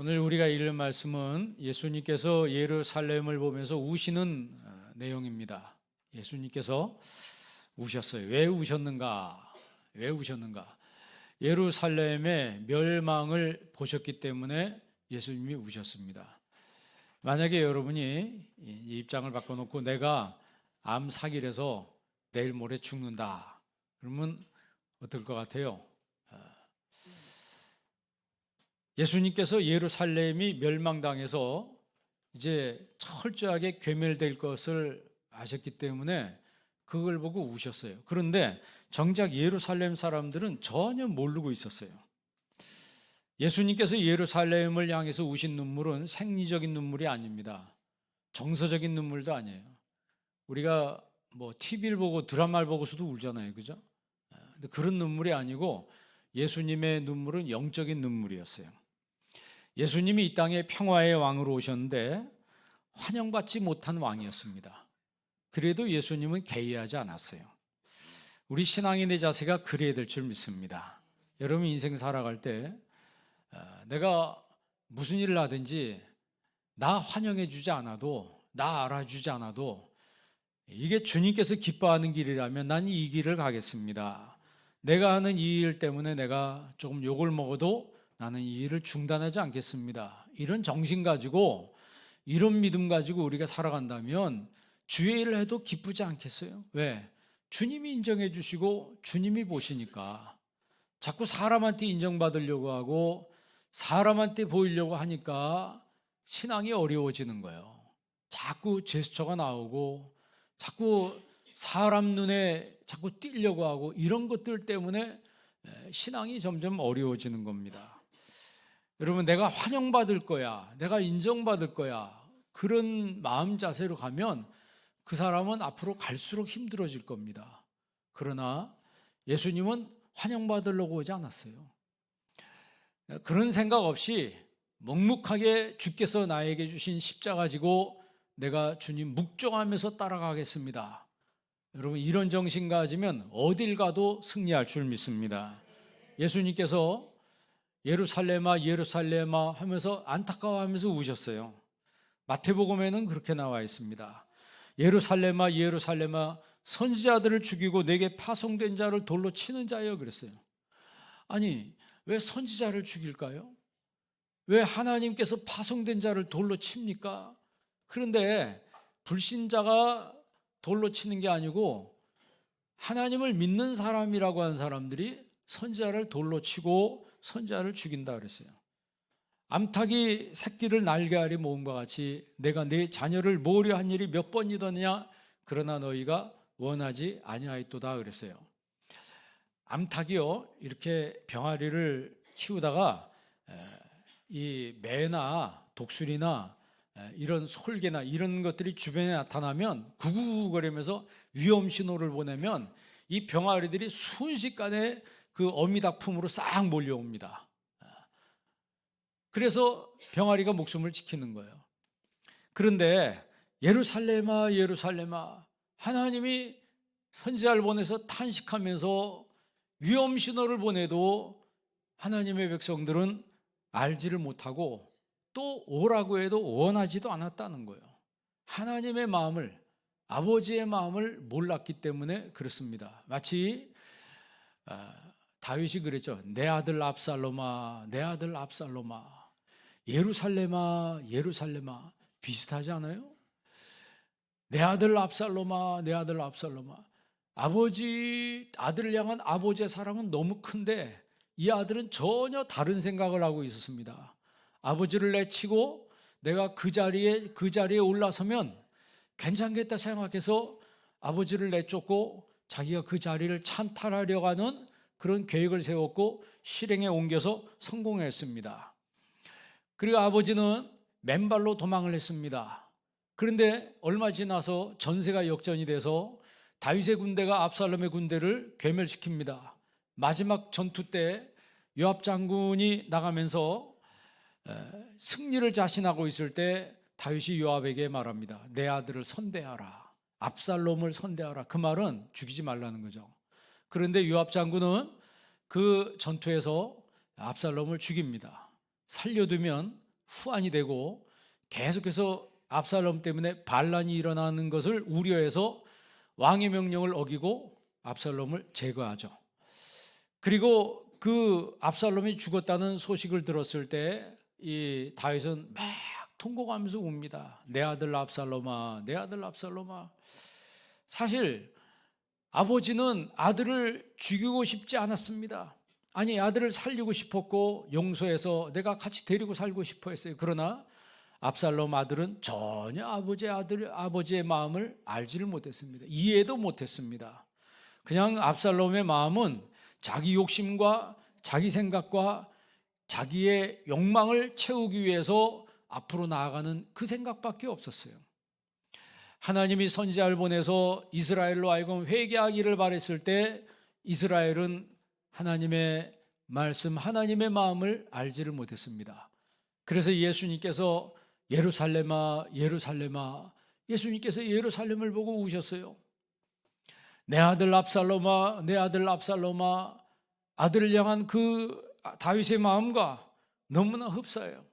오늘 우리가 읽을 말씀은 예수님께서 예루살렘을 보면서 우시는 내용입니다. 예수님께서 우셨어요. 왜 우셨는가? 왜 우셨는가? 예루살렘의 멸망을 보셨기 때문에 예수님이 우셨습니다. 만약에 여러분이 이 입장을 바꿔놓고 내가 암 사기라서 내일 모레 죽는다. 그러면 어떨 것 같아요? 예수님께서 예루살렘이 멸망당해서 이제 철저하게 괴멸될 것을 아셨기 때문에 그걸 보고 우셨어요. 그런데 정작 예루살렘 사람들은 전혀 모르고 있었어요. 예수님께서 예루살렘을 향해서 우신 눈물은 생리적인 눈물이 아닙니다. 정서적인 눈물도 아니에요. 우리가 뭐 TV를 보고 드라마를 보고서도 울잖아요. 그죠? 근데 그런 눈물이 아니고 예수님의 눈물은 영적인 눈물이었어요. 예수님이 이 땅에 평화의 왕으로 오셨는데 환영받지 못한 왕이었습니다. 그래도 예수님은 개의하지 않았어요. 우리 신앙인의 자세가 그래야 될 줄 믿습니다. 여러분 인생 살아갈 때 내가 무슨 일을 하든지 나 환영해 주지 않아도, 나 알아주지 않아도 이게 주님께서 기뻐하는 길이라면 난 이 길을 가겠습니다. 내가 하는 이 일 때문에 내가 조금 욕을 먹어도 나는 이 일을 중단하지 않겠습니다. 이런 정신 가지고, 이런 믿음 가지고 우리가 살아간다면 주의 일을 해도 기쁘지 않겠어요? 왜? 주님이 인정해 주시고 주님이 보시니까. 자꾸 사람한테 인정받으려고 하고 사람한테 보이려고 하니까 신앙이 어려워지는 거예요. 자꾸 제스처가 나오고 자꾸 사람 눈에 자꾸 띄려고 하고 이런 것들 때문에 신앙이 점점 어려워지는 겁니다. 여러분, 내가 환영받을 거야, 내가 인정받을 거야, 그런 마음 자세로 가면 그 사람은 앞으로 갈수록 힘들어질 겁니다. 그러나 예수님은 환영받으려고 오지 않았어요. 그런 생각 없이 묵묵하게 주께서 나에게 주신 십자가 가지고 내가 주님 묵종하면서 따라가겠습니다. 여러분, 이런 정신 가지면 어딜 가도 승리할 줄 믿습니다. 예수님께서 예루살렘아 예루살렘아 하면서 안타까워하면서 우셨어요. 마태복음에는 그렇게 나와 있습니다. 예루살렘아 예루살렘아 선지자들을 죽이고 내게 파송된 자를 돌로 치는 자여, 그랬어요. 아니, 왜 선지자를 죽일까요? 왜 하나님께서 파송된 자를 돌로 칩니까? 그런데 불신자가 돌로 치는 게 아니고 하나님을 믿는 사람이라고 하는 사람들이 선지자를 돌로 치고 선지자를 죽인다 그랬어요. 암탉이 새끼를 날개아래 모음과 같이 내가 내 자녀를 모으려 한 일이 몇 번이더냐, 그러나 너희가 원하지 아니하였도다 그랬어요. 암탉이요, 이렇게 병아리를 키우다가 이 매나 독수리나 이런 솔개나 이런 것들이 주변에 나타나면 구구거리면서 위험 신호를 보내면 이 병아리들이 순식간에 그 어미닭품으로 싹 몰려옵니다. 그래서 병아리가 목숨을 지키는 거예요. 그런데 예루살렘아 예루살렘아, 하나님이 선지자를 보내서 탄식하면서 위험 신호를 보내도 하나님의 백성들은 알지를 못하고 또 오라고 해도 원하지도 않았다는 거예요. 하나님의 마음을, 아버지의 마음을 몰랐기 때문에 그렇습니다. 마치 다윗이 그랬죠. 내 아들 압살롬아, 내 아들 압살롬아, 예루살렘아, 예루살렘아. 비슷하지 않아요? 내 아들 압살롬아, 내 아들 압살롬아. 아버지, 아들을 향한 아버지의 사랑은 너무 큰데 이 아들은 전혀 다른 생각을 하고 있었습니다. 아버지를 내치고 내가 그 자리에 올라서면 괜찮겠다 생각해서 아버지를 내쫓고 자기가 그 자리를 찬탈하려고 하는 그런 계획을 세웠고 실행에 옮겨서 성공했습니다. 그리고 아버지는 맨발로 도망을 했습니다. 그런데 얼마 지나서 전세가 역전이 돼서 다윗의 군대가 압살롬의 군대를 괴멸시킵니다. 마지막 전투 때 요압 장군이 나가면서 승리를 자신하고 있을 때 다윗이 요압에게 말합니다. 내 아들을 선대하라, 압살롬을 선대하라. 그 말은 죽이지 말라는 거죠. 그런데 요압 장군은 그 전투에서 압살롬을 죽입니다. 살려두면 후환이 되고 계속해서 압살롬 때문에 반란이 일어나는 것을 우려해서 왕의 명령을 어기고 압살롬을 제거하죠. 그리고 그 압살롬이 죽었다는 소식을 들었을 때 이 다윗은 막 통곡하면서 웁니다. 내 아들 압살롬아, 내 아들 압살롬아. 사실 아버지는 아들을 죽이고 싶지 않았습니다. 아니, 아들을 살리고 싶었고 용서해서 내가 같이 데리고 살고 싶어 했어요. 그러나 압살롬 아들은 전혀 아버지의 마음을 알지를 못했습니다. 이해도 못했습니다. 그냥 압살롬의 마음은 자기 욕심과 자기 생각과 자기의 욕망을 채우기 위해서 앞으로 나아가는 그 생각밖에 없었어요. 하나님이 선지자를 보내서 이스라엘로 하여금 회개하기를 바랬을 때 이스라엘은 하나님의 말씀, 하나님의 마음을 알지를 못했습니다. 그래서 예수님께서 예루살렘아, 예루살렘아, 예수님께서 예루살렘을 보고 우셨어요. 내 아들 압살롬아, 내 아들 압살롬아. 아들을 향한 그 다윗의 마음과 너무나 흡사해요.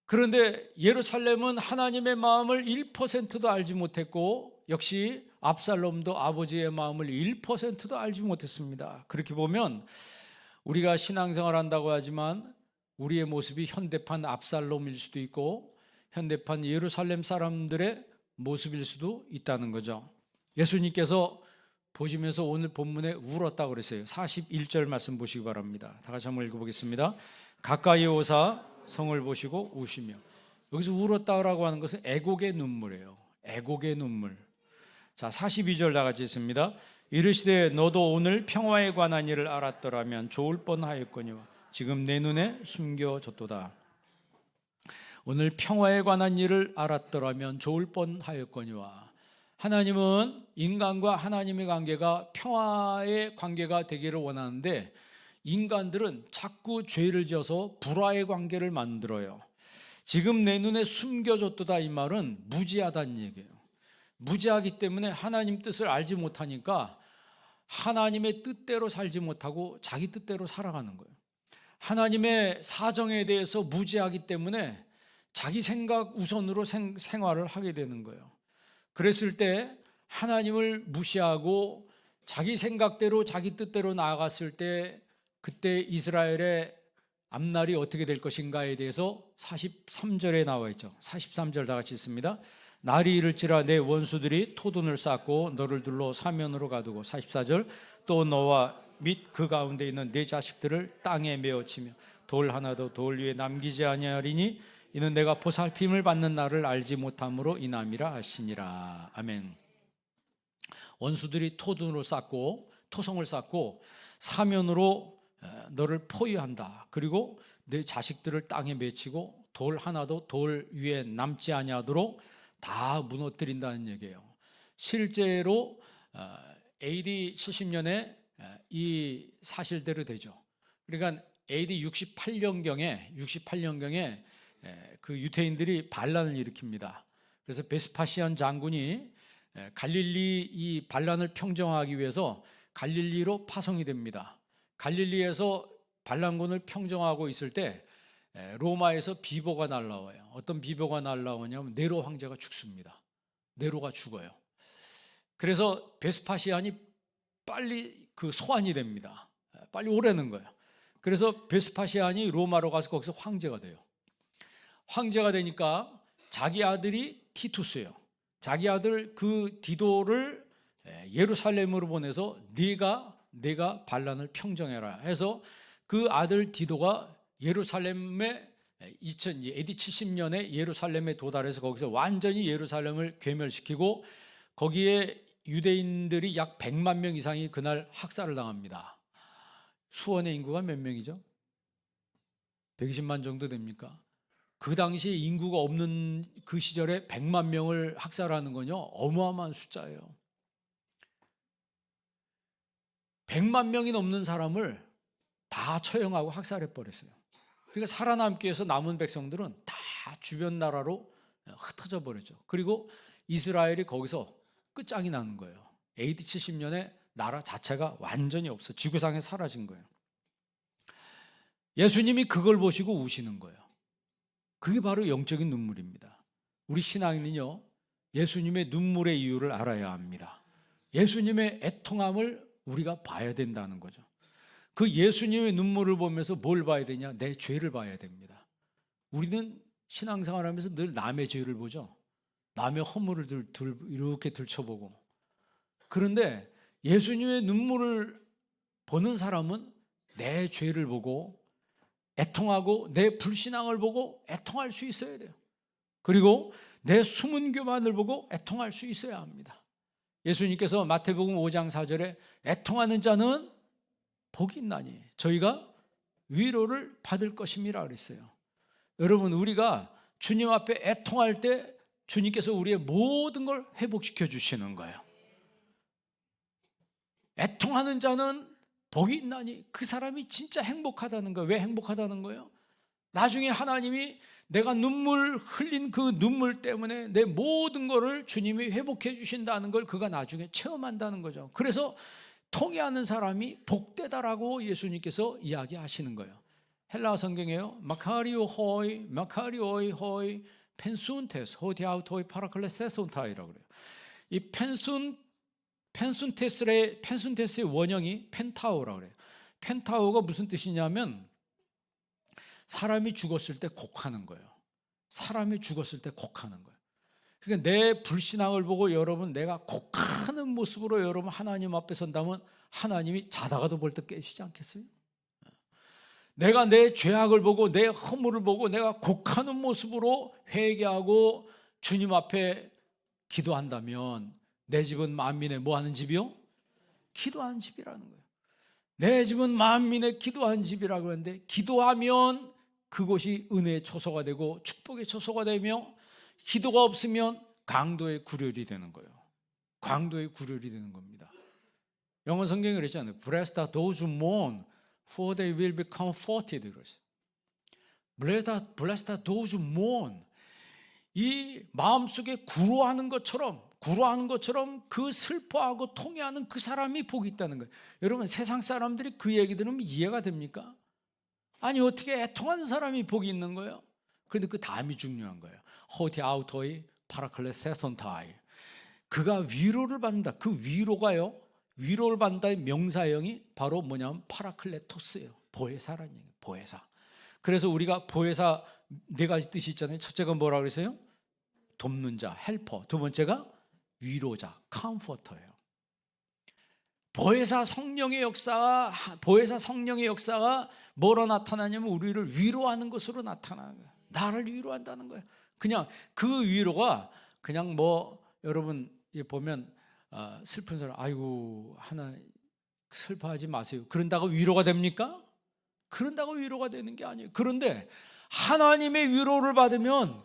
그런데 예루살렘은 하나님의 마음을 1%도 알지 못했고 역시 압살롬도 아버지의 마음을 1%도 알지 못했습니다. 그렇게 보면 우리가 신앙생활 한다고 하지만 우리의 모습이 현대판 압살롬일 수도 있고 현대판 예루살렘 사람들의 모습일 수도 있다는 거죠. 예수님께서 보시면서 오늘 본문에 울었다고 그랬어요. 41절 말씀 보시기 바랍니다. 다 같이 한번 읽어보겠습니다. 가까이 오사 성을 보시고 우시며. 여기서 울었다라고 하는 것은 애곡의 눈물이에요. 애곡의 눈물. 자, 42절 다 같이 읽습니다. 이르시되 너도 오늘 평화에 관한 일을 알았더라면 좋을 뻔하였거니와 지금 내 눈에 숨겨졌도다. 오늘 평화에 관한 일을 알았더라면 좋을 뻔하였거니와. 하나님은 인간과 하나님의 관계가 평화의 관계가 되기를 원하는데 인간들은 자꾸 죄를 지어서 불화의 관계를 만들어요. 지금 내 눈에 숨겨졌도다 이 말은 무지하다는 얘기예요. 무지하기 때문에 하나님 뜻을 알지 못하니까 하나님의 뜻대로 살지 못하고 자기 뜻대로 살아가는 거예요. 하나님의 사정에 대해서 무지하기 때문에 자기 생각 우선으로 생활을 하게 되는 거예요. 그랬을 때 하나님을 무시하고 자기 생각대로 자기 뜻대로 나아갔을 때 그때 이스라엘의 앞날이 어떻게 될 것인가에 대해서 43절에 나와 있죠. 43절 다 같이 읽습니다. 날이 이를지라 내 원수들이 토둔을 쌓고 너를 둘러 사면으로 가두고. 44절 또 너와 및 그 가운데 있는 네 자식들을 땅에 메어치며 돌 하나도 돌 위에 남기지 아니하리니 이는 내가 보살핌을 받는 날을 알지 못함으로 인함이라 하시니라. 아멘. 원수들이 토둔으로 쌓고 토성을 쌓고 사면으로 너를 포위한다. 그리고 내 자식들을 땅에 맺히고 돌 하나도 돌 위에 남지 아니하도록 다 무너뜨린다는 얘기예요. 실제로 AD 70년에 이 사실대로 되죠. 그러니까 AD 68년경에 그 유대인들이 반란을 일으킵니다. 그래서 베스파시안 장군이 갈릴리 이 반란을 평정하기 위해서 갈릴리로 파송이 됩니다. 갈릴리에서 반란군을 평정하고 있을 때 로마에서 비보가 날라와요. 어떤 비보가 날라오냐면 네로 황제가 죽습니다. 네로가 죽어요. 그래서 베스파시안이 빨리 그 소환이 됩니다. 빨리 오라는 거예요. 그래서 베스파시안이 로마로 가서 거기서 황제가 돼요. 황제가 되니까 자기 아들이 티투스예요. 자기 아들 그 디도를 예루살렘으로 보내서 네가 반란을 평정해라 해서 그 아들 디도가 예루살렘에 AD 70년에 예루살렘에 도달해서 거기서 완전히 예루살렘을 괴멸시키고 거기에 유대인들이 약 100만 명 이상이 그날 학살을 당합니다. 수원의 인구가 몇 명이죠? 120만 정도 됩니까? 그 당시에 인구가 없는 그 시절에 100만 명을 학살하는 건요 어마어마한 숫자예요. 100만 명이 넘는 사람을 다 처형하고 학살해 버렸어요. 그러니까 살아남기 위해서 남은 백성들은 다 주변 나라로 흩어져 버렸죠. 그리고 이스라엘이 거기서 끝장이 나는 거예요. AD 70년에 나라 자체가 완전히 없어 지구상에 사라진 거예요. 예수님이 그걸 보시고 우시는 거예요. 그게 바로 영적인 눈물입니다. 우리 신앙인은요, 예수님의 눈물의 이유를 알아야 합니다. 예수님의 애통함을 우리가 봐야 된다는 거죠. 그 예수님의 눈물을 보면서 뭘 봐야 되냐? 내 죄를 봐야 됩니다. 우리는 신앙생활하면서 늘 남의 죄를 보죠. 남의 허물을 이렇게 들춰보고. 그런데 예수님의 눈물을 보는 사람은 내 죄를 보고 애통하고 내 불신앙을 보고 애통할 수 있어야 돼요. 그리고 내 숨은 교만을 보고 애통할 수 있어야 합니다. 예수님께서 마태복음 5장 4절에 애통하는 자는 복이 있나니 저희가 위로를 받을 것임이라 그랬어요. 여러분, 우리가 주님 앞에 애통할 때 주님께서 우리의 모든 걸 회복시켜 주시는 거예요. 애통하는 자는 복이 있나니 그 사람이 진짜 행복하다는 거예요. 왜 행복하다는 거예요? 나중에 하나님이 내가 눈물 흘린 그 눈물 때문에 내 모든 거를 주님이 회복해 주신다는 걸 그가 나중에 체험한다는 거죠. 그래서 통회하는 사람이 복되다라고 예수님께서 이야기하시는 거예요. 헬라어 성경에요. 마카리오 호이, 마카리오이 호이, 펜순테스, 호디아우토이 파라클레세손타이라고 그래요. 이 펜순테스의 원형이 펜타오라고 그래요. 펜타오가 무슨 뜻이냐면 사람이 죽었을 때 곡하는 거예요. 사람이 죽었을 때 곡하는 거예요. 그러니까 내 불신앙을 보고 여러분 내가 곡하는 모습으로 여러분 하나님 앞에 선다면 하나님이 자다가도 벌떡 깨시지 않겠어요? 내가 내 죄악을 보고 내 허물을 보고 내가 곡하는 모습으로 회개하고 주님 앞에 기도한다면 내 집은 만민의 뭐 하는 집이요? 기도하는 집이라는 거예요. 내 집은 만민의 기도하는 집이라고 하는데 기도하면 그곳이 은혜의 초소가 되고 축복의 초소가 되며 기도가 없으면 강도의 구렬이 되는 거예요. 강도의 구렬이 되는 겁니다. 영어 성경에 그랬잖아요. Blessed are those who mourn, for they will be comforted. Blessed are those who mourn. 이 마음속에 구로하는 것처럼 그 슬퍼하고 통회하는 그 사람이 복이 있다는 거예요. 여러분, 세상 사람들이 그 얘기 들으면 이해가 됩니까? 아니, 어떻게 애통하는 사람이 복이 있는 거예요? 그런데 그 다음이 중요한 거예요. 호티 아우토이 파라클레세손타이. 그가 위로를 받는다. 그 위로가요, 위로를 받는다의 명사형이 바로 뭐냐면 파라클레토스예요. 보혜사라는 얘기예요. 보혜사. 그래서 우리가 보혜사 네 가지 뜻이 있잖아요. 첫째가 뭐라고 그랬어요? 돕는 자, 헬퍼. 두 번째가 위로자, 컴포터예요. 보혜사 성령의 역사가 뭐로 나타나냐면 우리를 위로하는 것으로 나타나는 거예요. 나를 위로한다는 거예요. 그냥 그 위로가 그냥 뭐 여러분 보면 슬픈 사람 아이고 하나 슬퍼하지 마세요. 그런다고 위로가 됩니까? 그런다고 위로가 되는 게 아니에요. 그런데 하나님의 위로를 받으면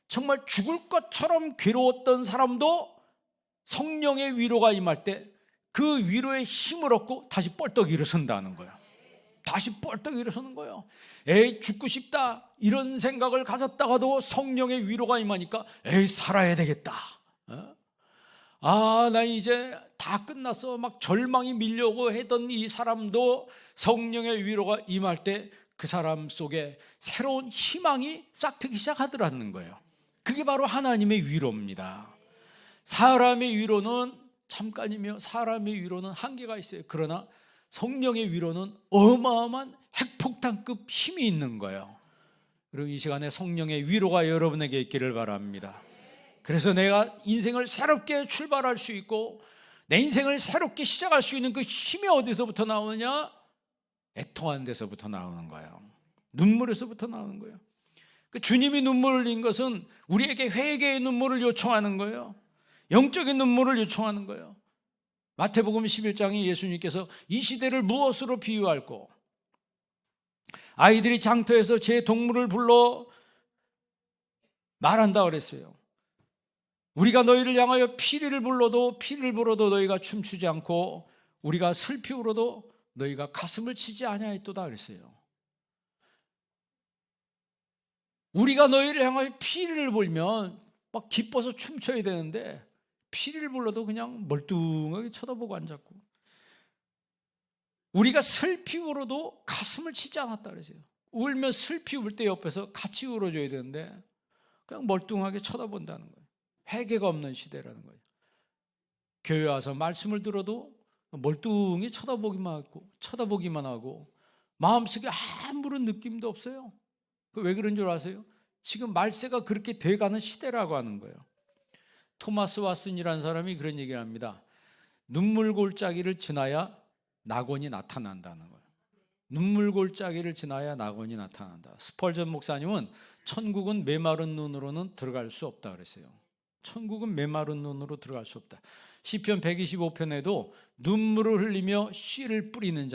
정말 죽을 것처럼 괴로웠던 사람도 성령의 위로가 임할 때 그 위로의 힘을 얻고 다시 뻘떡 일어선다는 거예요. 다시 뻘떡 일어서는 거예요. 에이, 죽고 싶다 이런 생각을 가졌다가도 성령의 위로가 임하니까 에이, 살아야 되겠다. 나 이제 다 끝났어. 막 절망이 밀려오고 했던 이 사람도 성령의 위로가 임할 때 그 사람 속에 새로운 희망이 싹트기 시작하더라는 거예요. 그게 바로 하나님의 위로입니다. 사람의 위로는 잠깐이며 사람의 위로는 한계가 있어요. 그러나 성령의 위로는 어마어마한 핵폭탄급 힘이 있는 거예요. 그리고 이 시간에 성령의 위로가 여러분에게 있기를 바랍니다. 그래서 내가 인생을 새롭게 출발할 수 있고 내 인생을 새롭게 시작할 수 있는 그 힘이 어디서부터 나오느냐? 애통하는 데서부터 나오는 거예요. 눈물에서부터 나오는 거예요. 주님이 눈물을 흘린 것은 우리에게 회개의 눈물을 요청하는 거예요. 영적인 눈물을 요청하는 거예요. 마태복음 11장에 예수님께서 이 시대를 무엇으로 비유할꼬? 아이들이 장터에서 제 동물을 불러 말한다 그랬어요. 우리가 너희를 향하여 피리를 불어도 너희가 춤추지 않고 우리가 슬피 울어도 너희가 가슴을 치지 아니하였도다 그랬어요. 우리가 너희를 향하여 피리를 불면 막 기뻐서 춤춰야 되는데 피리를 불러도 그냥 멀뚱하게 쳐다보고 앉았고 우리가 슬피 울어도 가슴을 치지 않았다 그랬어요. 울면 슬피 울 때 옆에서 같이 울어줘야 되는데 그냥 멀뚱하게 쳐다본다는 거예요. 회개가 없는 시대라는 거예요. 교회 와서 말씀을 들어도 멀뚱히 쳐다보기만 하고 마음속에 아무런 느낌도 없어요. 왜 그런 줄 아세요? 지금 말세가 그렇게 돼가는 시대라고 하는 거예요. 토마스 왓슨이라는 사람이 그런 얘기를 합니다. 눈물 골짜기를 지나야 낙원이 나타난다는 거예요. 눈물 골짜기를 지나야 낙원이 나타난다. 스펄전 목사님은 천국은 메마른 눈으로는 들어갈 수 없다 그랬어요. 천국은 메마른 눈으로 들어갈 수 없다. 시편 125편에도 눈물을 흘리며 씨를 뿌리는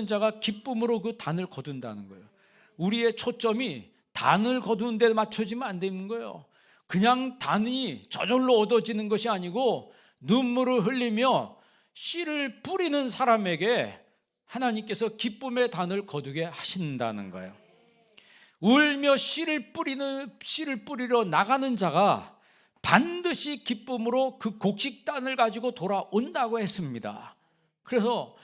자가 기쁨으로 그 단을 거둔다는 거예요. 우리의 초점이 단을 거두는 데 맞춰지면 안 되는 거예요. 그냥 단이 저절로 얻어지는 것이 아니고 눈물을 흘리며 씨를 뿌리는 사람에게 하나님께서 기쁨의 단을 거두게 하신다는 거예요. 울며 씨를 뿌리러 나가는 자가 반드시 기쁨으로 그 곡식단을 가지고 돌아온다고 했습니다. 그래서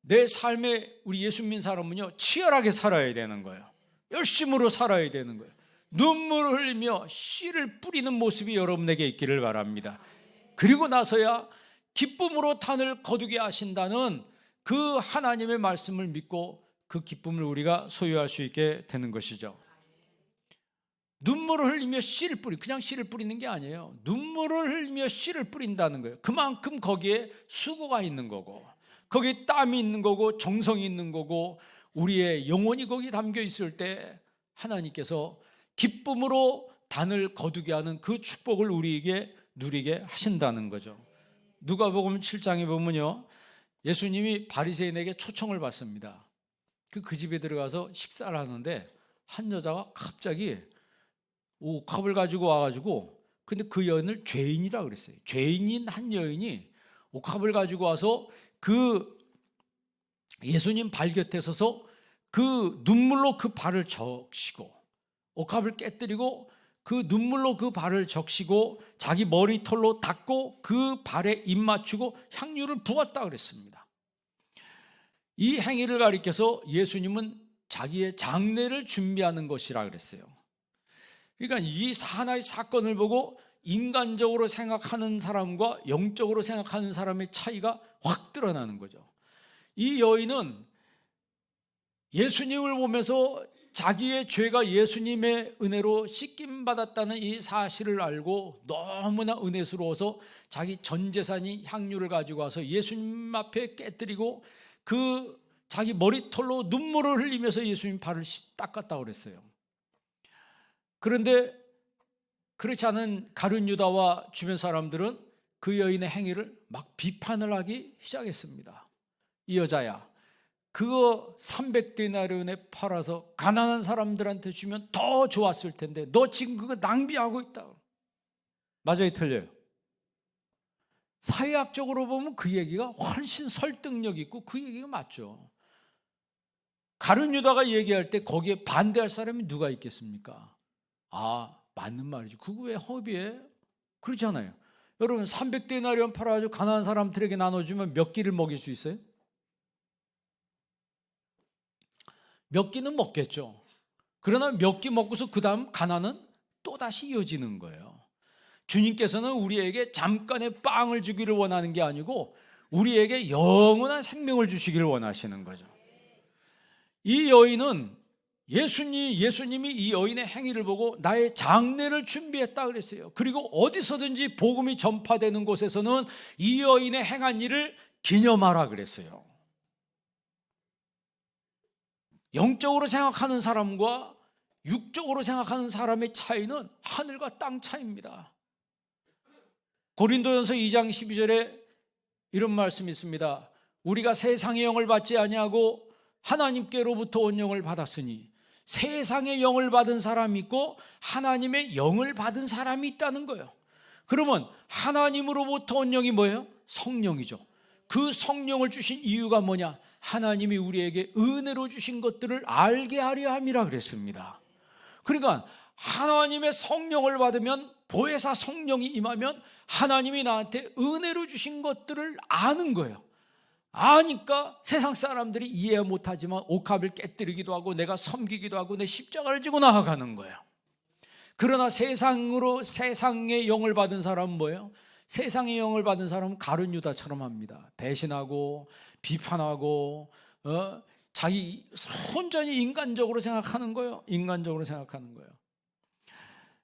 내 삶에 우리 예수 믿는 사람은요, 치열하게 살아야 되는 거예요. 열심으로 살아야 되는 거예요. 눈물을 흘리며 씨를 뿌리는 모습이 여러분에게 있기를 바랍니다. 그리고 나서야 기쁨으로 단을 거두게 하신다는 그 하나님의 말씀을 믿고 그 기쁨을 우리가 소유할 수 있게 되는 것이죠. 눈물을 흘리며 그냥 씨를 뿌리는 게 아니에요. 눈물을 흘리며 씨를 뿌린다는 거예요. 그만큼 거기에 수고가 있는 거고, 거기에 땀이 있는 거고, 정성이 있는 거고, 우리의 영혼이 거기 담겨 있을 때 하나님께서 기쁨으로 단을 거두게 하는 그 축복을 우리에게 누리게 하신다는 거죠. 누가복음 7장에 보면요, 예수님이 바리새인에게 초청을 받습니다. 그 집에 들어가서 식사를 하는데 한 여자가 갑자기 옥합을 가지고 와가지고, 근데 그 여인을 죄인이라 그랬어요. 죄인인 한 여인이 옥합을 가지고 와서 그 예수님 발 곁에 서서 그 눈물로 그 발을 적시고, 옥합을 깨뜨리고 그 눈물로 그 발을 적시고 자기 머리털로 닦고 그 발에 입 맞추고 향유를 부었다 그랬습니다. 이 행위를 가리켜서 예수님은 자기의 장례를 준비하는 것이라 그랬어요. 그러니까 이 하나의 사건을 보고 인간적으로 생각하는 사람과 영적으로 생각하는 사람의 차이가 확 드러나는 거죠. 이 여인은 예수님을 보면서 자기의 죄가 예수님의 은혜로 씻김받았다는 이 사실을 알고 너무나 은혜스러워서 자기 전 재산이 향유를 가지고 와서 예수님 앞에 깨뜨리고 그 자기 머리털로 눈물을 흘리면서 예수님 발을 닦았다고 그랬어요. 그런데 그렇지 않은 가룟 유다와 주변 사람들은 그 여인의 행위를 막 비판을 하기 시작했습니다. 이 여자야, 그거 300데나리온에 팔아서 가난한 사람들한테 주면 더 좋았을 텐데 너 지금 그거 낭비하고 있다. 맞아요, 틀려요? 사회학적으로 보면 그 얘기가 훨씬 설득력 있고 그 얘기가 맞죠. 가룟 유다가 얘기할 때 거기에 반대할 사람이 누가 있겠습니까? 맞는 말이지. 그거 왜 허비해? 그렇잖아요. 여러분, 300데나리온 팔아가지고 가난한 사람들에게 나눠주면 몇 끼를 먹일 수 있어요? 몇 끼는 먹겠죠. 그러나 몇 끼 먹고서 그 다음 가난은 또다시 이어지는 거예요. 주님께서는 우리에게 잠깐의 빵을 주기를 원하는 게 아니고 우리에게 영원한 생명을 주시기를 원하시는 거죠. 이 여인은 예수님이 이 여인의 행위를 보고 나의 장례를 준비했다 그랬어요. 그리고 어디서든지 복음이 전파되는 곳에서는 이 여인의 행한 일을 기념하라 그랬어요. 영적으로 생각하는 사람과 육적으로 생각하는 사람의 차이는 하늘과 땅 차이입니다. 고린도전서 2장 12절에 이런 말씀이 있습니다. 우리가 세상의 영을 받지 아니하고 하나님께로부터 온 영을 받았으니 세상의 영을 받은 사람이 있고 하나님의 영을 받은 사람이 있다는 거예요. 그러면 하나님으로부터 온 영이 뭐예요? 성령이죠. 그 성령을 주신 이유가 뭐냐? 하나님이 우리에게 은혜로 주신 것들을 알게 하려 함이라 그랬습니다. 그러니까 하나님의 성령을 받으면, 보혜사 성령이 임하면 하나님이 나한테 은혜로 주신 것들을 아는 거예요. 아니까 세상 사람들이 이해 못하지만 옥합을 깨뜨리기도 하고 내가 섬기기도 하고 내 십자가를 지고 나아가는 거예요. 그러나 세상의 영을 받은 사람은 뭐예요? 세상의 영을 받은 사람은 가룟 유다처럼 합니다. 배신하고 비판하고 자기 온전히 인간적으로 생각하는 거예요. 인간적으로 생각하는 거예요.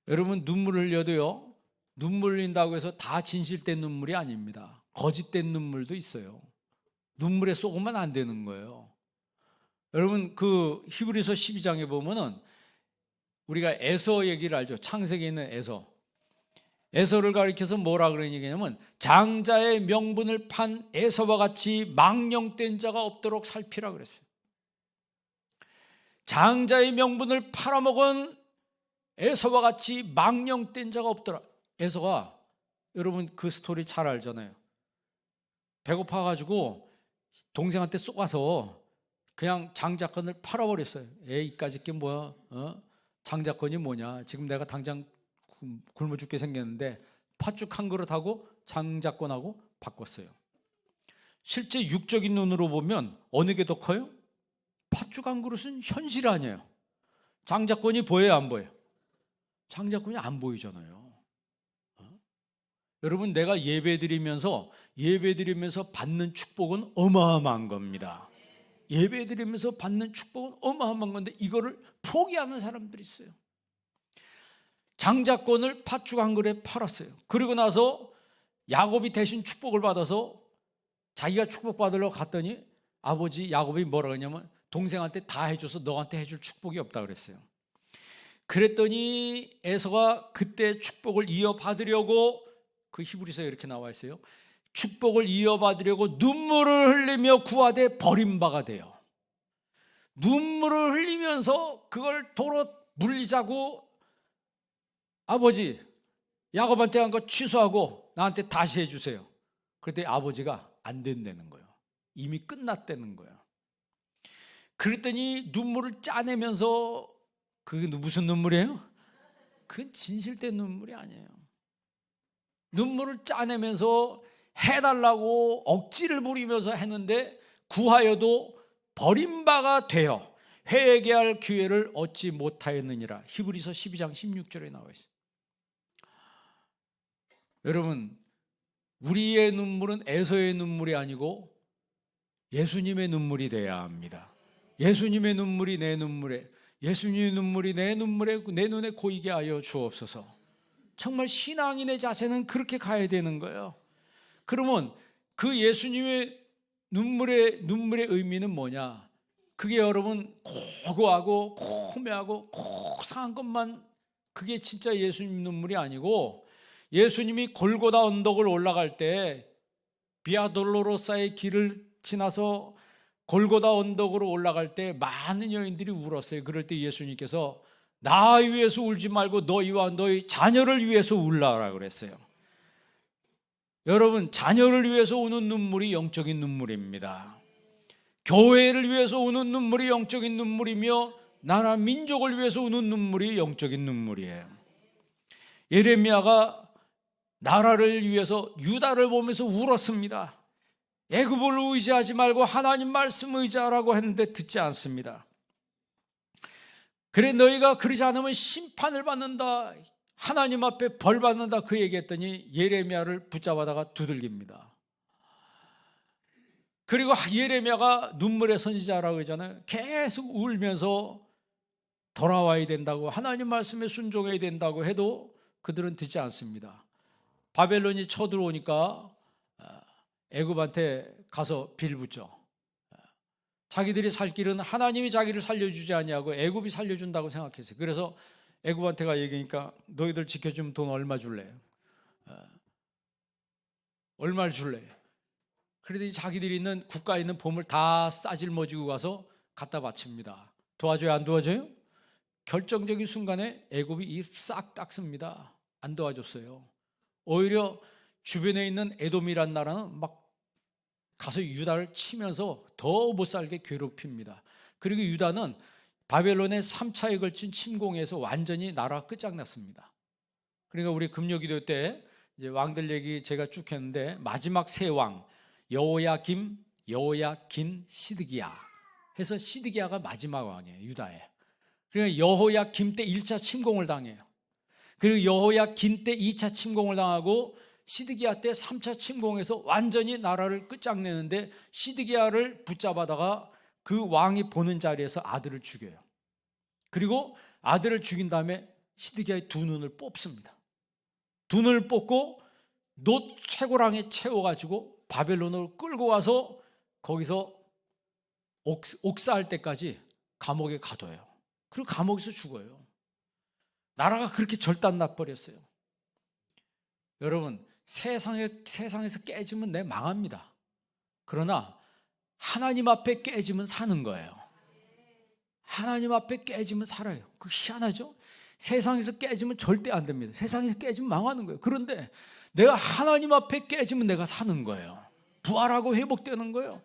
여러분, 눈물을 흘려도요, 눈물 흘린다고 해서 다 진실된 눈물이 아닙니다. 거짓된 눈물도 있어요. 눈물에 쏘으면 안 되는 거예요. 여러분, 그 히브리서 12장에 보면은 우리가 에서 얘기를 알죠. 창세기에 있는 에서. 에서를 가리켜서 뭐라 그런 얘기냐면 장자의 명분을 판 에서와 같이 망령된 자가 없도록 살피라 그랬어요. 장자의 명분을 팔아먹은 에서와 같이 망령된 자가 없더라. 에서가, 여러분 그 스토리 잘 알잖아요. 배고파가지고 동생한테 쏘가서 그냥 장자권을 팔아버렸어요. 이까짓 게 뭐야? 장자권이 뭐냐? 지금 내가 당장 굶어 죽게 생겼는데 팥죽 한 그릇하고 장자권하고 바꿨어요. 실제 육적인 눈으로 보면 어느 게 더 커요? 팥죽 한 그릇은 현실 아니에요. 장자권이 보여요, 안 보여요? 장자권이 안 보이잖아요. 여러분, 내가 예배드리면서 받는 축복은 어마어마한 겁니다. 예배드리면서 받는 축복은 어마어마한 건데 이거를 포기하는 사람들이 있어요. 장자권을 팥죽 한 그릇에 팔았어요. 그리고 나서 야곱이 대신 축복을 받아서 자기가 축복받으려고 갔더니 아버지 야곱이 뭐라 그러냐면 동생한테 다 해줘서 너한테 해줄 축복이 없다 그랬어요. 그랬더니 에서가 그때 축복을 이어받으려고, 그 히브리서에 이렇게 나와 있어요. 축복을 이어받으려고 눈물을 흘리며 구하되 버림바가 돼요. 눈물을 흘리면서 그걸 도로 물리자고 아버지 야곱한테 한 거 취소하고 나한테 다시 해주세요. 그랬더니 아버지가 안 된다는 거예요. 이미 끝났다는 거예요. 그랬더니 눈물을 짜내면서, 그게 무슨 눈물이에요? 그건 진실된 눈물이 아니에요. 눈물을 짜내면서 해달라고 억지를 부리면서 했는데 구하여도 버림바가 되어 회개할 기회를 얻지 못하였느니라. 히브리서 12장 16절에 나와 있어요. 여러분, 우리의 눈물은 에서의 눈물이 아니고 예수님의 눈물이 돼야 합니다. 예수님의 눈물이 내 눈물에, 예수님의 눈물이 내 눈물에, 내 눈에 고이게 하여 주옵소서. 정말 신앙인의 자세는 그렇게 가야 되는 거예요. 그러면 그 예수님의 눈물의 의미는 뭐냐? 그게 여러분 고고하고 고매하고 고상한 것만, 그게 진짜 예수님 눈물이 아니고, 예수님이 골고다 언덕을 올라갈 때 비아 돌로로사의 길을 지나서 골고다 언덕으로 올라갈 때 많은 여인들이 울었어요. 그럴 때 예수님께서 나 위해서 울지 말고 너희와 너희 자녀를 위해서 울라라 그랬어요. 여러분, 자녀를 위해서 우는 눈물이 영적인 눈물입니다. 교회를 위해서 우는 눈물이 영적인 눈물이며 나라 민족을 위해서 우는 눈물이 영적인 눈물이에요. 예레미야가 나라를 위해서 유다를 보면서 울었습니다. 애굽을 의지하지 말고 하나님 말씀 의지하라고 했는데 듣지 않습니다. 그래 너희가 그러지 않으면 심판을 받는다, 하나님 앞에 벌 받는다, 그 얘기했더니 예레미야를 붙잡아다가 두들깁니다. 그리고 예레미야가 눈물의 선지자라고 하잖아요. 계속 울면서 돌아와야 된다고, 하나님 말씀에 순종해야 된다고 해도 그들은 듣지 않습니다. 바벨론이 쳐들어오니까 애굽한테 가서 빌붙죠. 자기들이 살 길은 하나님이 자기를 살려주지 아니하고 애굽이 살려준다고 생각했어요. 그래서 애굽한테가 얘기하니까 너희들 지켜주면 돈 얼마 줄래? 얼마를 줄래? 그러더니 자기들이 있는 국가에 있는 보물 다 싸질머지고 가서 갖다 바칩니다. 도와줘요, 안 도와줘요? 결정적인 순간에 애굽이 입 싹 닦습니다. 안 도와줬어요. 오히려 주변에 있는 에돔이란 나라는 막 가서 유다를 치면서 더 못 살게 괴롭힙니다. 그리고 유다는 바벨론의 3차에 걸친 침공에서 완전히 나라가 끝장났습니다. 그러니까 우리 금요기도 때 이제 왕들 얘기 제가 쭉 했는데 마지막 세 왕 여호야김, 여호야긴, 시드기야 해서 시드기야가 마지막 왕이에요. 유다에. 그러니까 여호야김 때 1차 침공을 당해요. 그리고 여호야긴 때 2차 침공을 당하고 시드기야 때 3차 침공해서 완전히 나라를 끝장내는데 시드기야를 붙잡아다가 그 왕이 보는 자리에서 아들을 죽여요. 그리고 아들을 죽인 다음에 시드기야의 두 눈을 뽑습니다. 두 눈을 뽑고 놋 쇠고랑에 채워가지고 바벨론으로 끌고 가서 거기서 옥사할 때까지 감옥에 가둬요. 그리고 감옥에서 죽어요. 나라가 그렇게 절단나 버렸어요. 여러분, 세상에서 깨지면 내 망합니다. 그러나 하나님 앞에 깨지면 사는 거예요. 하나님 앞에 깨지면 살아요. 그거 희한하죠? 세상에서 깨지면 절대 안 됩니다. 세상에서 깨지면 망하는 거예요. 그런데 내가 하나님 앞에 깨지면 내가 사는 거예요. 부활하고 회복되는 거예요.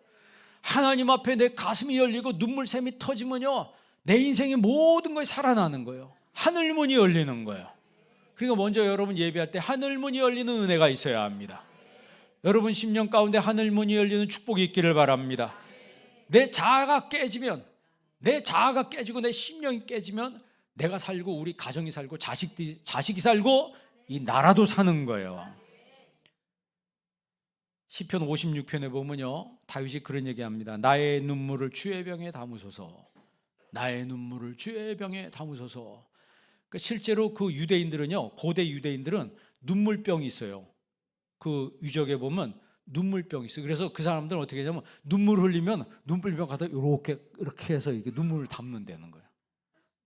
하나님 앞에 내 가슴이 열리고 눈물샘이 터지면요, 내 인생의 모든 것이 살아나는 거예요. 하늘문이 열리는 거예요. 그러니까 먼저 여러분 예배할 때 하늘문이 열리는 은혜가 있어야 합니다. 여러분 심령 가운데 하늘문이 열리는 축복이 있기를 바랍니다. 내 자아가 깨지면, 내 자아가 깨지고 내 심령이 깨지면 내가 살고 우리 가정이 살고 자식이 살고 이 나라도 사는 거예요. 시편 56편에 보면요, 다윗이 그런 얘기합니다. 나의 눈물을 주의 병에 담으소서. 나의 눈물을 주의 병에 담으소서. 실제로 그 유대인들은요, 고대 유대인들은 눈물병이 있어요. 그 유적에 보면 눈물병이 있어요. 그래서 그 사람들은 어떻게 하냐면 눈물 흘리면 눈물병 가서 이렇게 해서 이렇게 눈물을 담는다는 거예요.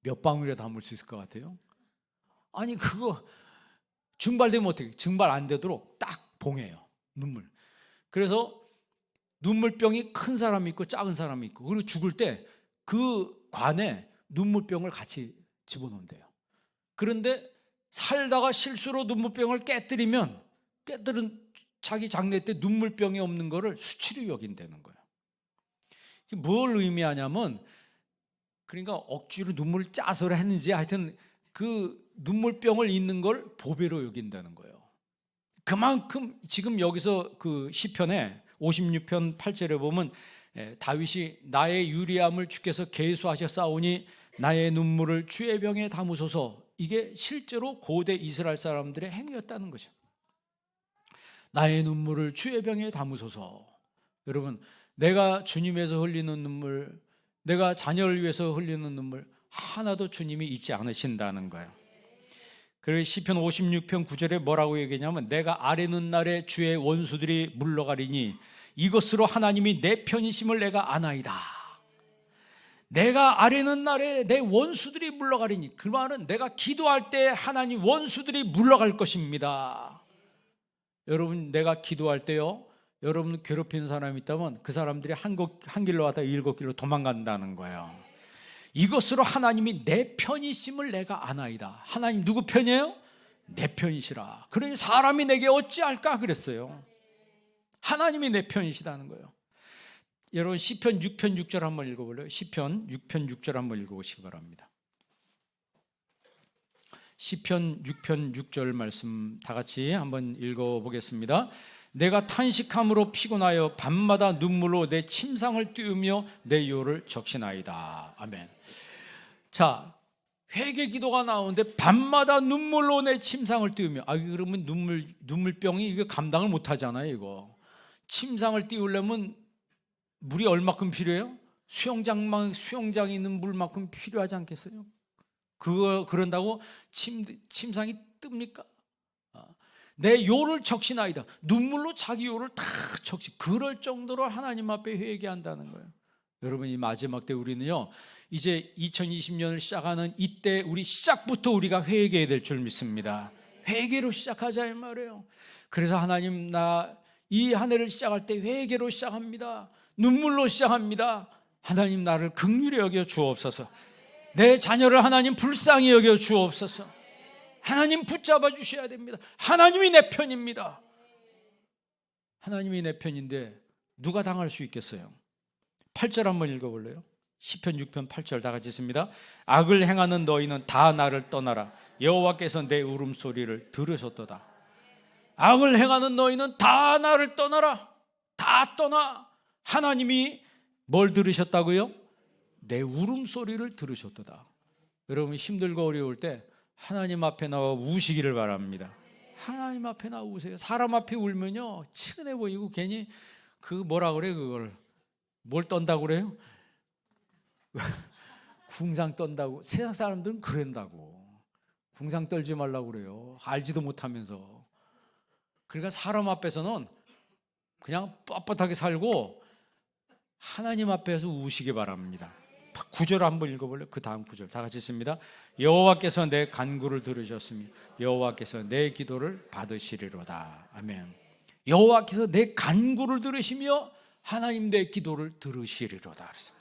몇 방울에 담을 수 있을 것 같아요? 아니 그거 증발되면 어떻게? 증발 안 되도록 딱 봉해요. 눈물. 그래서 눈물병이 큰 사람이 있고 작은 사람이 있고, 그리고 죽을 때 그 관에 눈물병을 같이 집어넣는대요. 그런데 살다가 실수로 눈물병을 깨뜨린 자기 장례 때 눈물병이 없는 거를 수치로 여긴다는 거예요. 뭘 의미하냐면, 그러니까 억지로 눈물을 짜서 했는지 하여튼 그 눈물병을 있는 걸 보배로 여긴다는 거예요. 그만큼 지금 여기서 그 시편에 56편 8절에 보면 다윗이 나의 유리함을 주께서 계수하셨사오니 나의 눈물을 주의 병에 담으소서, 이게 실제로 고대 이스라엘 사람들의 행위였다는 거죠. 나의 눈물을 주의 병에 담으소서. 여러분, 내가 주님에서 흘리는 눈물, 내가 자녀를 위해서 흘리는 눈물 하나도 주님이 잊지 않으신다는 거예요. 그래서 시편 56편 9절에 뭐라고 얘기하냐면, 내가 아뢰는 날에 주의 원수들이 물러가리니 이것으로 하나님이 내 편이심을 내가 아나이다. 내가 아뢰는 날에 내 원수들이 물러가리니, 그 말은 내가 기도할 때 하나님 원수들이 물러갈 것입니다. 여러분, 내가 기도할 때요, 여러분 괴롭히는 사람이 있다면 그 사람들이 한 길로 하다 7길로 도망간다는 거예요. 이것으로 하나님이 내 편이심을 내가 아나이다. 하나님 누구 편이에요? 내 편이시라. 그러니 사람이 내게 어찌할까 그랬어요. 하나님이 내 편이시다는 거예요. 여러분 시편 6편 6절 한번 읽어볼래요? 시편 6편 6절 한번 읽어보시기 바랍니다. 시편 6편 6절 말씀 다 같이 한번 읽어보겠습니다. 내가 탄식함으로 피곤하여 밤마다 눈물로 내 침상을 띄우며 내 요를 적시나이다. 아멘. 자, 회개 기도가 나오는데 밤마다 눈물로 내 침상을 띄우며, 그러면 눈물병이 이거 감당을 못 하잖아요. 이거 침상을 띄우려면 물이 얼마큼 필요해요? 수영장에 있는 물만큼 필요하지 않겠어요? 그런다고 침상이 뜹니까? 내 요를 적시나이다. 눈물로 자기 요를 다 그럴 정도로 하나님 앞에 회개한다는 거예요. 여러분, 이 마지막 때 우리는요, 이제 2020년을 시작하는 이때 우리 시작부터 우리가 회개해야 될 줄 믿습니다. 회개로 시작하자 이 말이에요. 그래서 하나님, 나 이 한 해를 시작할 때 회개로 시작합니다. 눈물로 시작합니다. 하나님, 나를 긍휼히 여겨 주옵소서. 내 자녀를 하나님 불쌍히 여겨 주옵소서. 하나님 붙잡아 주셔야 됩니다. 하나님이 내 편입니다. 하나님이 내 편인데 누가 당할 수 있겠어요? 8절 한번 읽어볼래요? 시편 6편 8절 다 같이 읽습니다. 악을 행하는 너희는 다 나를 떠나라. 여호와께서 내 울음소리를 들으셨도다. 악을 행하는 너희는 다 나를 떠나라. 다 떠나. 하나님이 뭘 들으셨다고요? 내 울음소리를 들으셨도다. 여러분 힘들고 어려울 때 하나님 앞에 나와 우시기를 바랍니다. 하나님 앞에 나와 우세요. 사람 앞에 울면요 치근해 보이고 괜히 그 뭐라 그래 그걸 뭘 떤다고 그래요? 궁상 떤다고. 세상 사람들은 그런다고. 궁상 떨지 말라고 그래요. 알지도 못하면서. 그러니까 사람 앞에서는 그냥 뻣뻣하게 살고 하나님 앞에서 우시기 바랍니다. 9절 한번 읽어볼래요? 그 다음 9절 다 같이 읽습니다. 여호와께서 내 간구를 들으셨으며 여호와께서 내 기도를 받으시리로다. 아멘. 여호와께서 내 간구를 들으시며 하나님 내 기도를 들으시리로다. 그래서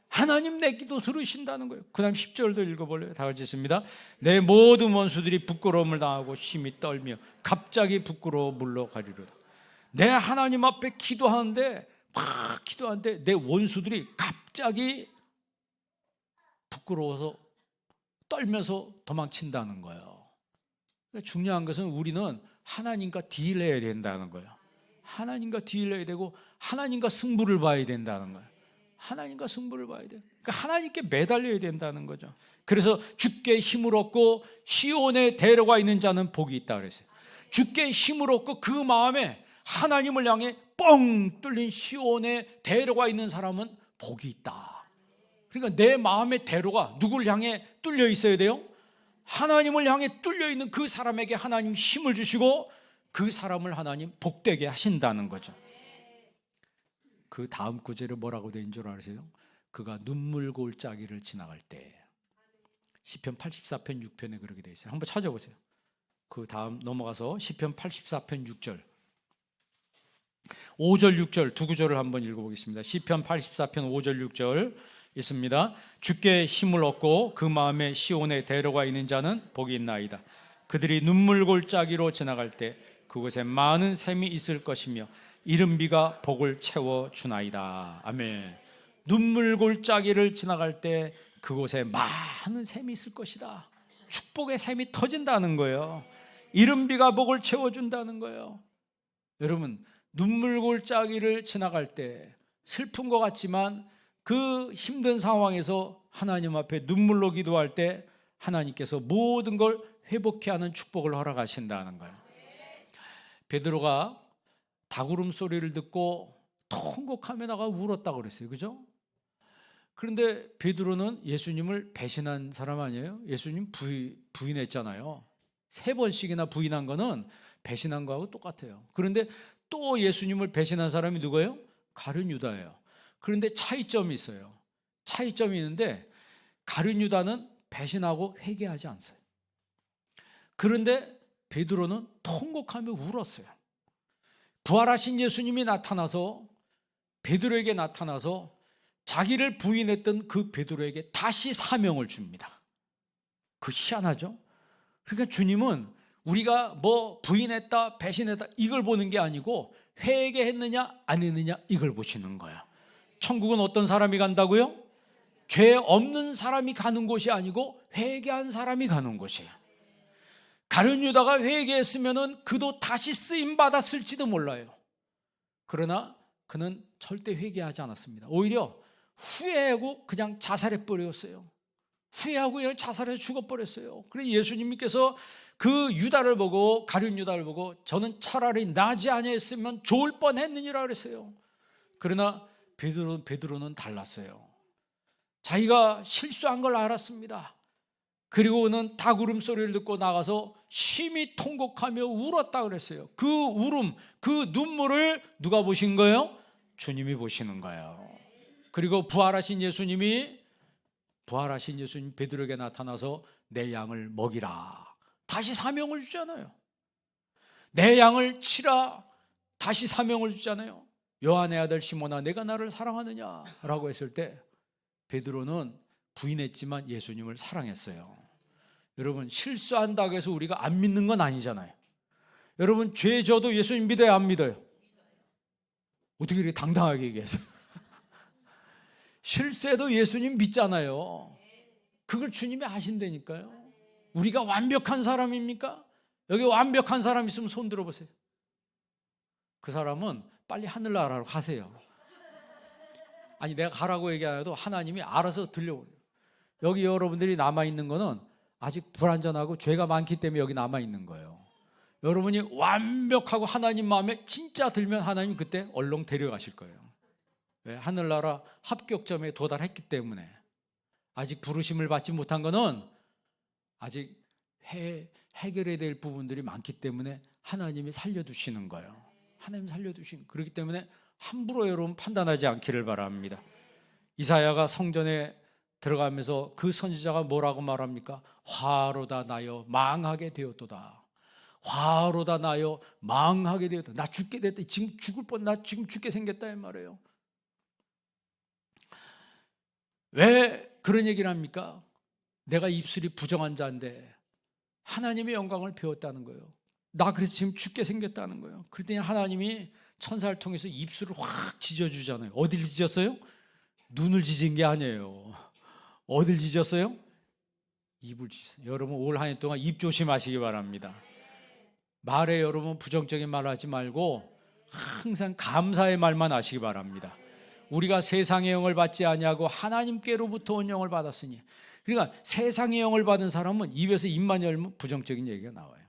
하나님 내 기도 들으신다는 거예요. 그 다음 10절도 읽어볼래요? 다 같이 읽습니다. 내 모든 원수들이 부끄러움을 당하고 심히 떨며 갑자기 부끄러워 물러가리로다. 내 하나님 앞에 기도하는데 막 기도하는데 내 원수들이 갑자기 부끄러워서 떨면서 도망친다는 거예요. 그러니까 중요한 것은 우리는 하나님과 딜해야 된다는 거예요. 하나님과 딜해야 되고 하나님과 승부를 봐야 된다는 거예요. 하나님과 승부를 봐야 돼요. 그러니까 하나님께 매달려야 된다는 거죠. 그래서 주께 힘을 얻고 시온에 데려가 있는 자는 복이 있다 그랬어요. 주께 힘을 얻고 그 마음에 하나님을 향해 뻥 뚫린 시온에 데려가 있는 사람은 복이 있다. 그러니까 내 마음의 대로가 누구를 향해 뚫려 있어야 돼요? 하나님을 향해 뚫려 있는 그 사람에게 하나님 힘을 주시고 그 사람을 하나님 복되게 하신다는 거죠. 그 다음 구절에 뭐라고 되어 있는 줄 아세요? 그가 눈물 골짜기를 지나갈 때. 시편 84편 6편에 그렇게 되어 있어요. 한번 찾아보세요. 그 다음 넘어가서 시편 84편 6절 5절 6절 두 구절을 한번 읽어보겠습니다. 시편 84편 5절 6절 있습니다. 주께 힘을 얻고 그 마음에 시온에 데려가 있는 자는 복이 있나이다. 그들이 눈물 골짜기로 지나갈 때 그곳에 많은 샘이 있을 것이며 이른 비가 복을 채워주나이다. 아멘. 눈물 골짜기를 지나갈 때 그곳에 많은 샘이 있을 것이다. 축복의 샘이 터진다는 거예요. 이른 비가 복을 채워준다는 거예요. 여러분 눈물 골짜기를 지나갈 때 슬픈 것 같지만 그 힘든 상황에서 하나님 앞에 눈물로 기도할 때 하나님께서 모든 걸 회복케 하는 축복을 허락하신다는 거예요. 베드로가 닭울음 소리를 듣고 통곡하며 나가 울었다고 그랬어요. 그죠? 그런데 베드로는 예수님을 배신한 사람 아니에요? 예수님 부인했잖아요. 3번씩이나 부인한 거는 배신한 거하고 똑같아요. 그런데 또 예수님을 배신한 사람이 누구예요? 가룟 유다예요. 그런데 차이점이 있어요. 차이점이 있는데 가룟 유다는 배신하고 회개하지 않았어요. 그런데 베드로는 통곡하며 울었어요. 부활하신 예수님이 나타나서 베드로에게 나타나서 자기를 부인했던 그 베드로에게 다시 사명을 줍니다. 그 희한하죠? 그러니까 주님은 우리가 뭐 부인했다 배신했다 이걸 보는 게 아니고 회개했느냐 안 했느냐 이걸 보시는 거야. 천국은 어떤 사람이 간다고요? 죄 없는 사람이 가는 곳이 아니고 회개한 사람이 가는 곳이에요. 가룟 유다가 회개했으면은 그도 다시 쓰임 받았을지도 몰라요. 그러나 그는 절대 회개하지 않았습니다. 오히려 후회하고 그냥 자살해 버렸어요. 후회하고 그냥 자살해 죽어버렸어요. 그래서 예수님께서 그 유다를 보고 가룟 유다를 보고 저는 차라리 나지 아니했으면 좋을 뻔했느니라 그랬어요. 그러나 베드로는 달랐어요. 자기가 실수한 걸 알았습니다. 그리고는 닭 울음소리를 듣고 나가서 심히 통곡하며 울었다 그랬어요. 그 울음, 그 눈물을 누가 보신 거예요? 주님이 보시는 거예요. 그리고 부활하신 예수님 베드로에게 나타나서 내 양을 먹이라. 다시 사명을 주잖아요. 내 양을 치라. 다시 사명을 주잖아요. 요한의 아들 시몬아 내가 나를 사랑하느냐라고 했을 때 베드로는 부인했지만 예수님을 사랑했어요. 여러분 실수한다고 해서 우리가 안 믿는 건 아니잖아요. 여러분 죄 져도 예수님 믿어요 안 믿어요? 어떻게 이렇게 당당하게 얘기해서 실수해도 예수님 믿잖아요. 그걸 주님이 아신다니까요. 우리가 완벽한 사람입니까? 여기 완벽한 사람 있으면 손 들어보세요. 그 사람은 빨리 하늘나라로 가세요. 아니 내가 가라고 얘기 안 해도 하나님이 알아서 들려오는. 여기 여러분들이 남아있는 거는 아직 불완전하고 죄가 많기 때문에 여기 남아있는 거예요. 여러분이 완벽하고 하나님 마음에 진짜 들면 하나님 그때 얼렁 데려가실 거예요. 왜? 하늘나라 합격점에 도달했기 때문에. 아직 부르심을 받지 못한 거는 아직 해결해야 될 부분들이 많기 때문에 하나님이 살려두시는 거예요. 하나님 살려두신. 그렇기 때문에 함부로 여러분 판단하지 않기를 바랍니다. 이사야가 성전에 들어가면서 그 선지자가 뭐라고 말합니까? 화로다 나여 망하게 되었도다. 화로다 나여 망하게 되었다. 나 죽게 됐다. 지금 죽을 뻔, 나 지금 죽게 생겼다 이 말이에요. 왜 그런 얘기를 합니까? 내가 입술이 부정한 자인데 하나님의 영광을 배웠다는 거예요. 나 그래서 지금 죽게 생겼다는 거예요. 그랬더니 하나님이 천사를 통해서 입술을 확 찢어주잖아요. 어딜 찢었어요? 눈을 찢은 게 아니에요. 어딜 찢었어요? 입을 찢었어요. 여러분 올 한 해 동안 입 조심하시기 바랍니다. 말에 여러분 부정적인 말 하지 말고 항상 감사의 말만 하시기 바랍니다. 우리가 세상의 영을 받지 아니하고 하나님께로부터 온 영을 받았으니. 그러니까 세상의 영을 받은 사람은 입에서 입만 열면 부정적인 얘기가 나와요.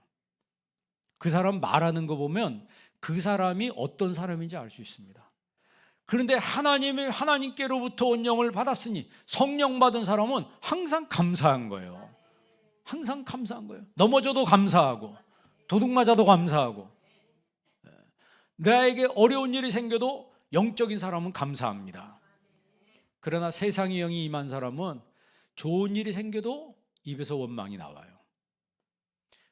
그 사람 말하는 거 보면 그 사람이 어떤 사람인지 알 수 있습니다. 그런데 하나님께로부터 온 영을 받았으니 성령 받은 사람은 항상 감사한 거예요. 항상 감사한 거예요. 넘어져도 감사하고 도둑 맞아도 감사하고 나에게 어려운 일이 생겨도 영적인 사람은 감사합니다. 그러나 세상의 영이 임한 사람은 좋은 일이 생겨도 입에서 원망이 나와요.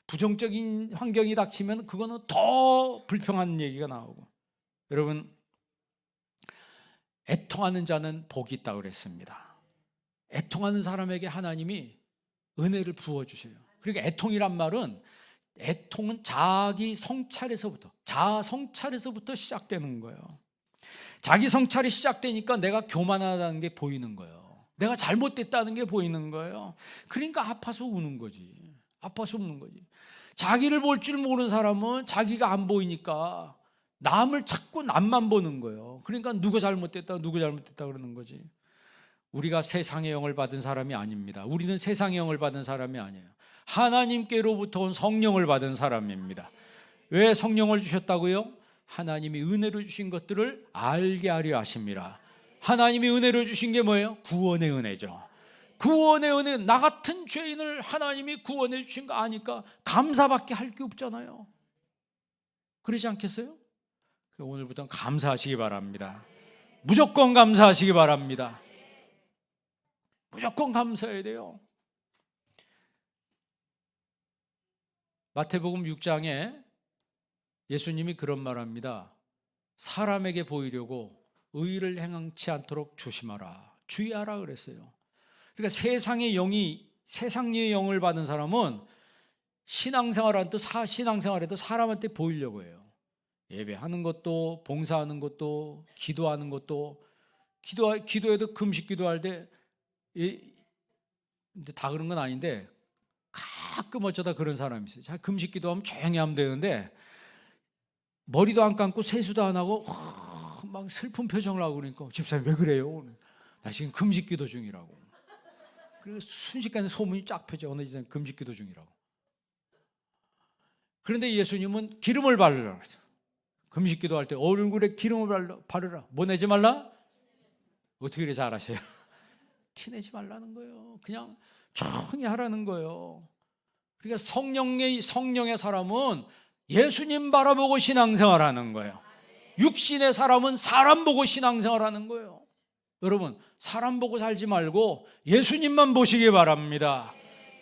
부정적인 환경이 닥치면 그거는 더 불평하는 얘기가 나오고. 여러분 애통하는 자는 복이 있다고 그랬습니다. 애통하는 사람에게 하나님이 은혜를 부어주세요. 그러니까 애통은 자기 성찰에서부터, 자아 성찰에서부터 시작되는 거예요. 자기 성찰이 시작되니까 내가 교만하다는 게 보이는 거예요. 내가 잘못됐다는 게 보이는 거예요. 그러니까 아파서 우는 거지. 아파서 우는 거지. 자기를 볼 줄 모르는 사람은 자기가 안 보이니까 남을 찾고 남만 보는 거예요. 그러니까 누구 잘못됐다 그러는 거지. 우리가 세상의 영을 받은 사람이 아닙니다. 우리는 세상의 영을 받은 사람이 아니에요. 하나님께로부터 온 성령을 받은 사람입니다. 왜 성령을 주셨다고요? 하나님이 은혜로 주신 것들을 알게 하려 하십니다. 하나님이 은혜로 주신 게 뭐예요? 구원의 은혜죠. 구원의 은혜. 나 같은 죄인을 하나님이 구원해 주신 거 아니까 감사밖에 할 게 없잖아요. 그러지 않겠어요? 오늘부터 감사하시기 바랍니다. 무조건 감사하시기 바랍니다. 무조건 감사해야 돼요. 마태복음 6장에 예수님이 그런 말합니다. 사람에게 보이려고 의를 행치 않도록 조심하라. 주의하라 그랬어요. 그러니까 세상의 영을 받은 사람은 신앙생활에도 사람한테 보이려고 해요. 예배하는 것도, 봉사하는 것도, 기도하는 것도, 기도해도 금식 기도할 때, 다 그런 건 아닌데, 가끔 어쩌다 그런 사람이 있어요. 자, 금식 기도하면 조용히 하면 되는데, 머리도 안 감고 세수도 안 하고, 막 슬픈 표정을 하고 그러니까, 집사님 왜 그래요? 나 지금 금식 기도 중이라고. 그래서 순식간에 소문이 쫙 펴져. 어느 집사님 금식 기도 중이라고. 그런데 예수님은 기름을 바르라 그랬어요. 금식 기도할 때 얼굴에 기름을 바르라. 뭐 내지 말라? 어떻게 그래 잘하세요? 티내지 말라는 거예요. 그냥 조용히 하라는 거예요. 그러니까 성령의 사람은 예수님 바라보고 신앙생활하는 거예요. 육신의 사람은 사람 보고 신앙생활하는 거예요. 여러분 사람 보고 살지 말고 예수님만 보시기 바랍니다.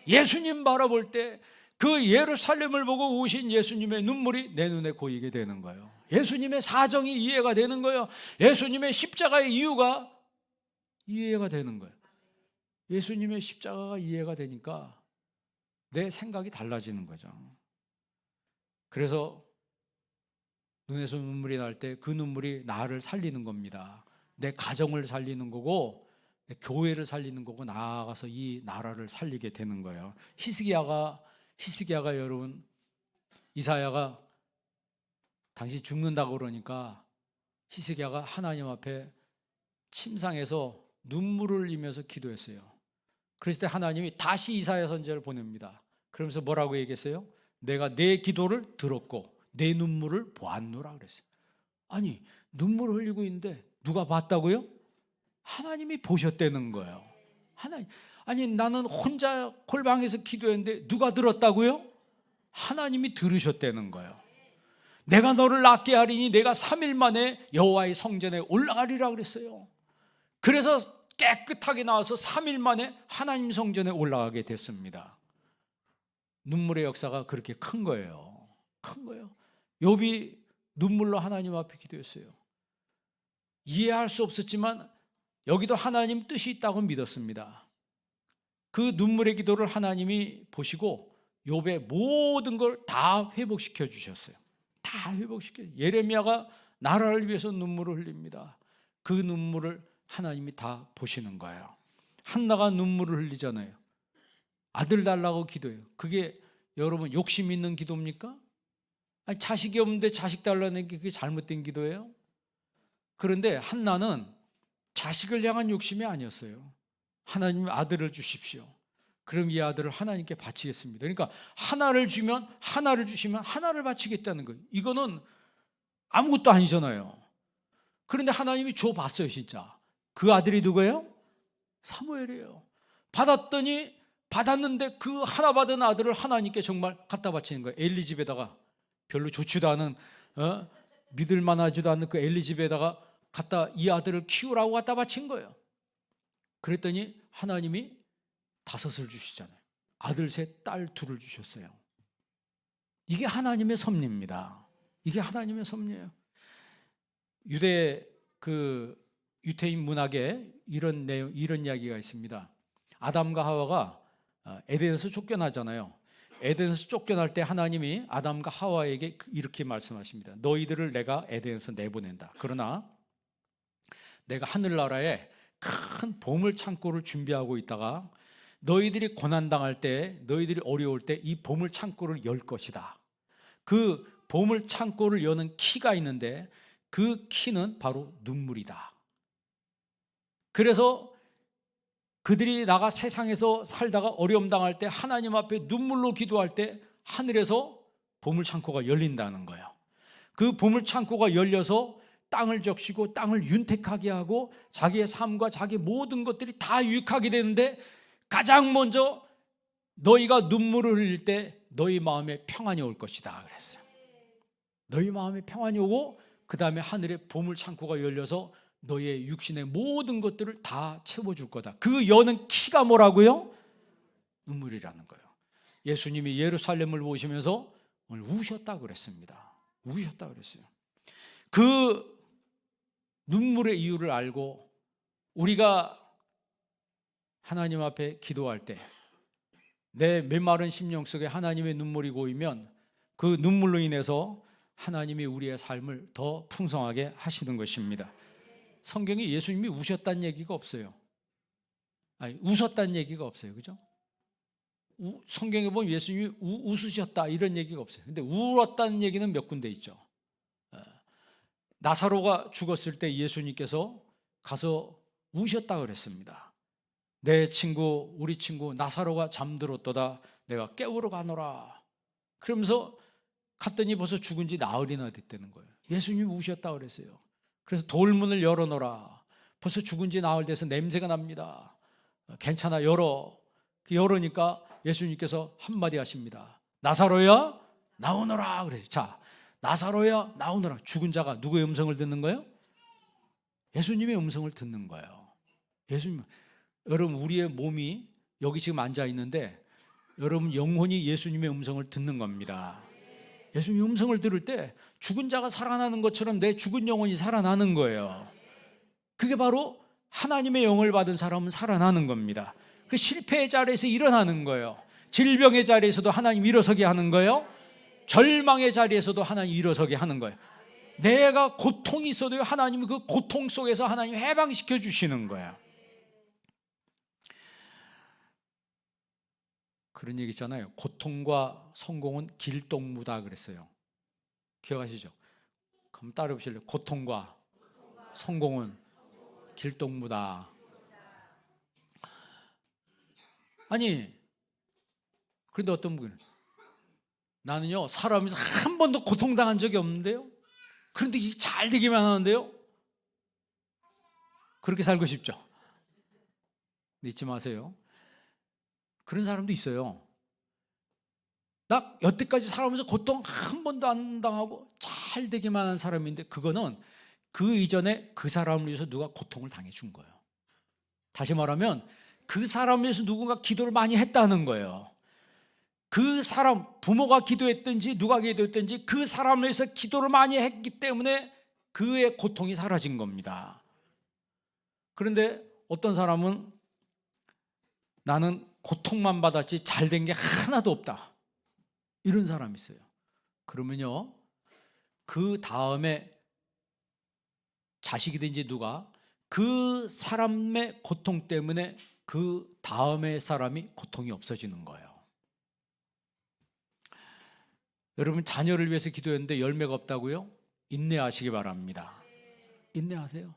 예수님 바라볼 때 그 예루살렘을 보고 우신 예수님의 눈물이 내 눈에 고이게 되는 거예요. 예수님의 사정이 이해가 되는 거예요. 예수님의 십자가의 이유가 이해가 되는 거예요. 예수님의 십자가가 이해가 되니까 내 생각이 달라지는 거죠. 그래서 눈에서 눈물이 날 때 그 눈물이 나를 살리는 겁니다. 내 가정을 살리는 거고 내 교회를 살리는 거고 나아가서 이 나라를 살리게 되는 거예요. 히스기야가 여러분 이사야가 당신 죽는다고 그러니까 히스기야가 하나님 앞에 침상에서 눈물을 흘리면서 기도했어요. 그랬을 때 하나님이 다시 이사야 선지자를 보냅니다. 그러면서 뭐라고 얘기했어요? 내가 내 기도를 들었고 내 눈물을 보았노라 그랬어요. 아니, 눈물을 흘리고 있는데 누가 봤다고요? 하나님이 보셨다는 거예요. 하나님. 아니, 나는 혼자 골방에서 기도했는데 누가 들었다고요? 하나님이 들으셨다는 거예요. 내가 너를 낫게 하리니 내가 3일 만에 여호와의 성전에 올라가리라 그랬어요. 그래서 깨끗하게 나와서 3일 만에 하나님 성전에 올라가게 됐습니다. 눈물의 역사가 그렇게 큰 거예요. 큰 거예요. 욥이 눈물로 하나님 앞에 기도했어요. 이해할 수 없었지만 여기도 하나님 뜻이 있다고 믿었습니다. 그 눈물의 기도를 하나님이 보시고 욥의 모든 걸 다 회복시켜 주셨어요. 다 회복시켜. 예레미야가 나라를 위해서 눈물을 흘립니다. 그 눈물을 하나님이 다 보시는 거예요. 한나가 눈물을 흘리잖아요. 아들 달라고 기도해요. 그게 여러분 욕심 있는 기도입니까? 아니, 자식이 없는데 자식 달라는 게 그게 잘못된 기도예요? 그런데 한나는 자식을 향한 욕심이 아니었어요. 하나님 아들을 주십시오. 그럼 이 아들을 하나님께 바치겠습니다. 그러니까 하나를 주면 하나를 주시면 하나를 바치겠다는 거예요. 이거는 아무것도 아니잖아요. 그런데 하나님이 줘봤어요. 진짜. 그 아들이 누구예요? 사무엘이에요. 받았는데 그 하나 받은 아들을 하나님께 정말 갖다 바치는 거예요. 엘리 집에다가, 별로 좋지도 않은 믿을 만하지도 않는 그 엘리 집에다가 갖다 이 아들을 키우라고 갖다 바친 거예요. 그랬더니 하나님이 5을 주시잖아요. 아들 3, 딸 2를 주셨어요. 이게 하나님의 섭리입니다. 이게 하나님의 섭리예요. 유태인 문학에 이런 이야기가 있습니다. 아담과 하와가 에덴에서 쫓겨나잖아요. 에덴에서 쫓겨날 때 하나님이 아담과 하와에게 이렇게 말씀하십니다. 너희들을 내가 에덴에서 내보낸다. 그러나 내가 하늘나라에 큰 보물 창고를 준비하고 있다가 너희들이 고난당할 때, 너희들이 어려울 때 이 보물 창고를 열 것이다. 그 보물 창고를 여는 키가 있는데 그 키는 바로 눈물이다. 그래서 그들이 나가 세상에서 살다가 어려움 당할 때 하나님 앞에 눈물로 기도할 때 하늘에서 보물 창고가 열린다는 거예요. 그 보물 창고가 열려서 땅을 적시고 땅을 윤택하게 하고 자기의 삶과 자기 모든 것들이 다 유익하게 되는데 가장 먼저 너희가 눈물을 흘릴 때 너희 마음에 평안이 올 것이다 그랬어요. 너희 마음에 평안이 오고 그 다음에 하늘에 보물 창고가 열려서 너희의 육신의 모든 것들을 다 채워줄 거다. 그 여는 키가 뭐라고요? 눈물이라는 거예요. 예수님이 예루살렘을 보시면서 오늘 우셨다고 그랬습니다. 우셨다고 그랬어요. 그 눈물의 이유를 알고 우리가 하나님 앞에 기도할 때 내 메마른 심령 속에 하나님의 눈물이 고이면 그 눈물로 인해서 하나님이 우리의 삶을 더 풍성하게 하시는 것입니다. 성경에 예수님이 우셨다는 얘기가 없어요. 아니, 웃었다는 얘기가 없어요. 그죠? 성경에 보면 예수님이 웃으셨다 이런 얘기가 없어요. 근데 울었다는 얘기는 몇 군데 있죠. 나사로가 죽었을 때 예수님께서 가서 우셨다 그랬습니다. 내 친구, 우리 친구 나사로가 잠들었도다. 내가 깨우러 가노라. 그러면서 갔더니 벌써 죽은 지 나흘이나 됐다는 거예요. 예수님이 우셨다 그랬어요. 그래서 돌문을 열어놓으라. 벌써 죽은 지 나흘 돼서 냄새가 납니다. 괜찮아, 열어. 열으니까 예수님께서 한마디 하십니다. 나사로야, 나오너라. 그래요. 자, 나사로야, 나오너라. 죽은 자가 누구의 음성을 듣는 거예요? 예수님의 음성을 듣는 거예요. 예수님. 여러분, 우리의 몸이 여기 지금 앉아 있는데 여러분 영혼이 예수님의 음성을 듣는 겁니다. 예수님의 음성을 들을 때 죽은 자가 살아나는 것처럼 내 죽은 영혼이 살아나는 거예요. 그게 바로 하나님의 영을 받은 사람은 살아나는 겁니다. 그 실패의 자리에서 일어나는 거예요. 질병의 자리에서도 하나님 일어서게 하는 거예요. 절망의 자리에서도 하나님 일어서게 하는 거예요. 내가 고통이 있어도 하나님은 그 고통 속에서 하나님 해방시켜 주시는 거예요. 그런 얘기 있잖아요. 고통과 성공은 길동무다 그랬어요. 기억하시죠? 그럼 따라해보실래요? 고통과 성공은 길동무다. 아니, 그런데 어떤 분은 나는요 살아가면서 한 번도 고통당한 적이 없는데요, 그런데 이게 잘 되기만 하는데요, 그렇게 살고 싶죠? 잊지 마세요. 그런 사람도 있어요. 나 여태까지 살아오면서 고통 한 번도 안 당하고 잘 되기만 한 사람인데, 그거는 그 이전에 그 사람을 위해서 누가 고통을 당해준 거예요. 다시 말하면 그 사람을 위해서 누군가 기도를 많이 했다는 거예요. 그 사람, 부모가 기도했든지 누가 기도했든지 그 사람을 위해서 기도를 많이 했기 때문에 그의 고통이 사라진 겁니다. 그런데 어떤 사람은 나는 고통만 받았지 잘 된 게 하나도 없다, 이런 사람이 있어요. 그러면요, 그 다음에 자식이든지 누가 그 사람의 고통 때문에 그 다음에 사람이 고통이 없어지는 거예요. 여러분, 자녀를 위해서 기도했는데 열매가 없다고요? 인내하시기 바랍니다. 인내하세요.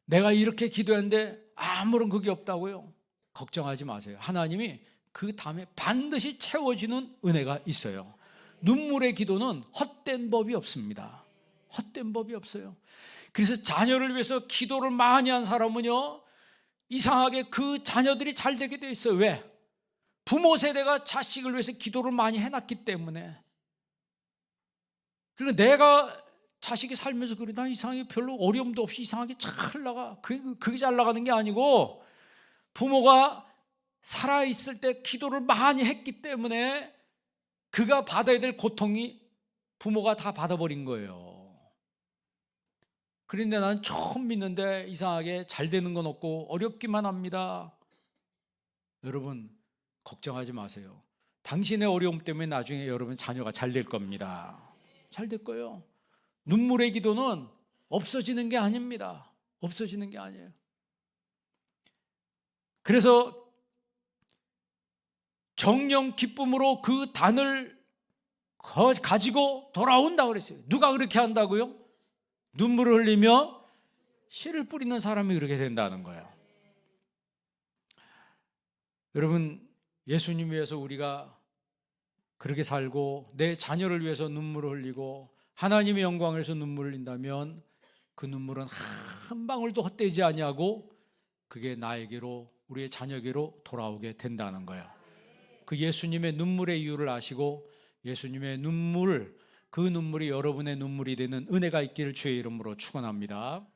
내가 이렇게 기도했는데 아무런 그게 없다고요? 걱정하지 마세요. 하나님이 그 다음에 반드시 채워지는 은혜가 있어요. 눈물의 기도는 헛된 법이 없습니다. 헛된 법이 없어요. 그래서 자녀를 위해서 기도를 많이 한 사람은요, 이상하게 그 자녀들이 잘 되게 돼 있어요. 왜? 부모 세대가 자식을 위해서 기도를 많이 해놨기 때문에. 그리고 내가 자식이 살면서 그래, 난 이상하게 별로 어려움도 없이 이상하게 잘 나가. 그게 잘 나가는 게 아니고, 부모가 살아있을 때 기도를 많이 했기 때문에 그가 받아야 될 고통이 부모가 다 받아버린 거예요. 그런데 나는 처음 믿는데 이상하게 잘 되는 건 없고 어렵기만 합니다. 여러분, 걱정하지 마세요. 당신의 어려움 때문에 나중에 여러분 자녀가 잘 될 겁니다. 잘 될 거예요. 눈물의 기도는 없어지는 게 아닙니다. 없어지는 게 아니에요. 그래서 정령 기쁨으로 그 단을 가지고 돌아온다고 그랬어요. 누가 그렇게 한다고요? 눈물을 흘리며 씨를 뿌리는 사람이 그렇게 된다는 거예요. 여러분, 예수님 위해서 우리가 그렇게 살고 내 자녀를 위해서 눈물을 흘리고 하나님의 영광을 위해서 눈물을 흘린다면 그 눈물은 한 방울도 헛되지 아니하고 그게 나에게로, 우리의 자녀에게로 돌아오게 된다는 거예요. 그 예수님의 눈물의 이유를 아시고 예수님의 눈물, 그 눈물이 여러분의 눈물이 되는 은혜가 있기를 주의 이름으로 축원합니다.